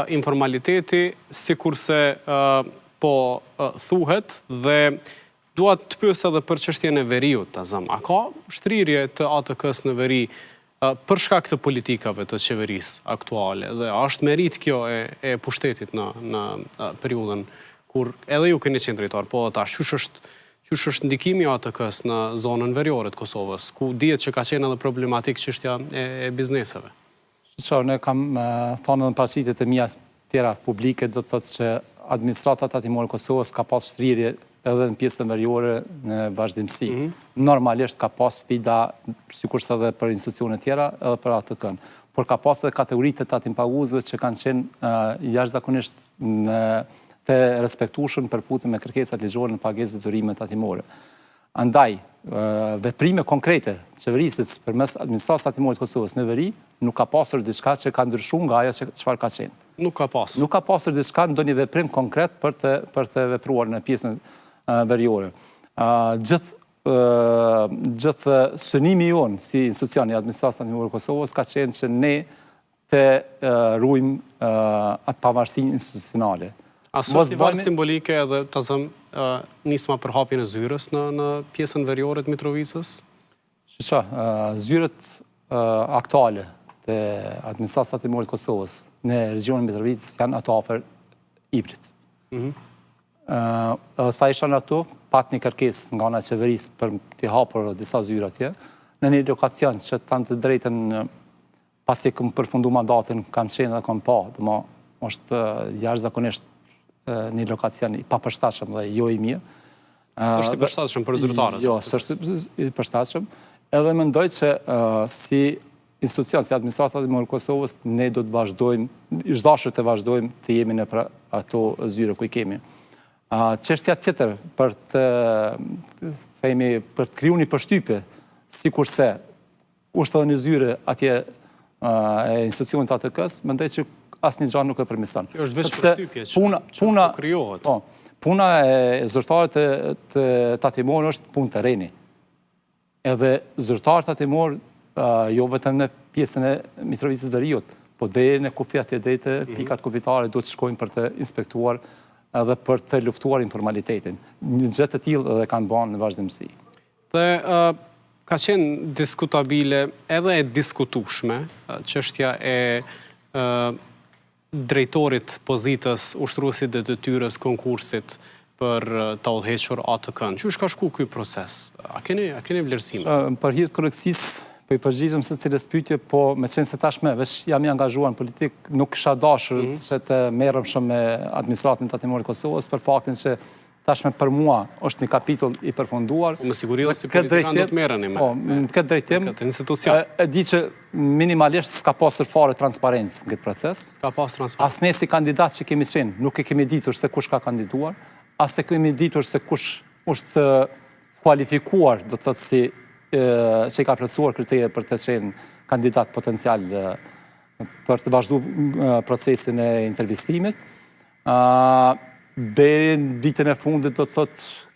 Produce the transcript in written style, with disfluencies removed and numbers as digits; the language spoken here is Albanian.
informaliteti, sikurse po thuhet, dhe dua të pyes edhe për çështjen e veriut, Azam. A ka shtrirje të ATK-s në veri për shkak të politikave të qeverisë aktuale, dhe është merit kjo e pushtetit në periudhën kur edhe ju keni qenë drejtor, po tash qysh është ndikimi i ATK-s në zonën veriore të Kosovës, ku dihet që ka qenë edhe problematik çështja e bizneseve? Ne kam thënë edhe në paraqitjet e mia tjera publike, do të thotë që administrata tatimore e Kosovës ka pas shtrirje edhe në pjesën veriore në vazhdimsi. Normalisht ka pas sfida, sikurse edhe për institucione tjera, edhe për ATK-n. Por ka pas edhe kategoritë të tatimpaguesve që kanë qenë jashtëzakonisht të respektueshëm përputhje me kërkesat ligjore në pagesë detyrime tatimore. Andaj, veprime konkrete qeverisë përmes administratës tatimore të Kosovës në veri nuk ka pasur diçka që ka ndryshuar nga ajo çfarë ka qenë. Nuk ka pasur. Nuk ka pasur diçka, ndonjë veprim konkret për të vepruar në pjesën veriore. Gjithë synimi jonë si institucion i administratës tatimore të Kosovës ka qenë që ne të ruajmë atë pavarësinë institucionale. A është varë simbolike edhe të zëmë nisma për hapjen e zyrës në pjesën veriore të Mitrovicës? Zyrët aktuale të administratës tatimore të Kosovës në regionin Mitrovicës janë ato afër Ibrit. Sa ishan ato, pat një kërkesë nga ana e qeverisë për t'i hapur disa zyra atje, në një lokacion që tanë të drejtën pasi këm përfundu mandatin, kam qenë dhe kam pa, dhe është jashtëzakonisht një lokacion i papërshtatshëm dhe jo i mirë. Është i përshtatshëm për zyrtarët? Jo, s'është i përshtatshëm. Edhe mendoj që si institucion, si administrata tatimore e Kosovës, ne do të vazhdojmë, është dashur të vazhdojmë të jemi në ato zyre ku i kemi. Çështja tjetër për të kriju një përshtypje, sikurse është edhe një zyre atje e institucionit të ATK-s, mendoj që asnjë gjë nuk e përmirëson. Kjo është veç përshtypje që krijohet. Puna e zyrtarit të tatimor është punë terreni. Edhe zyrtarët tatimor, jo vetëm në pjesën e Mitrovicës veriut, po deri në kufijat e drejtë, pikat kufitare duhet të shkojnë për të inspektuar edhe për të luftuar informalitetin. Një gjë të tillë edhe kanë bën në vazhdimsi. Dhe ka qenë diskutabile edhe e diskutueshme çështja e drejtorit pozitës ushtruesit dhe detyrës konkursit për ta udhëhequr ATK-n. Çu ka shku ky proces? A keni vlerësime? Për hir të korrektësisë, po i përgjigjem secilës pyetje, po me qenë se tashmë veç jam i angazhuar në politik, nuk kisha dashur që të merrem shumë me administratën tatimore të Kosovës për faktin që tashmë për mua është një kapitull i përfunduar. Me siguri edhe si politikan do të merreni me këtë drejtim. Këtë institucion. E di që minimalisht s'ka pasur fare transparencë në këtë proces. S'ka pas transparencë. As ne si kandidat që kemi qenë, nuk e kemi ditur se kush ka kandiduar, as e kemi ditur se kush është kualifikuar, do të thotë si që i ka plotësuar kriteret për të qenë kandidat potencial për të vazhduar procesin e intervistimit. Deri në ditën e fundit, do të thotë,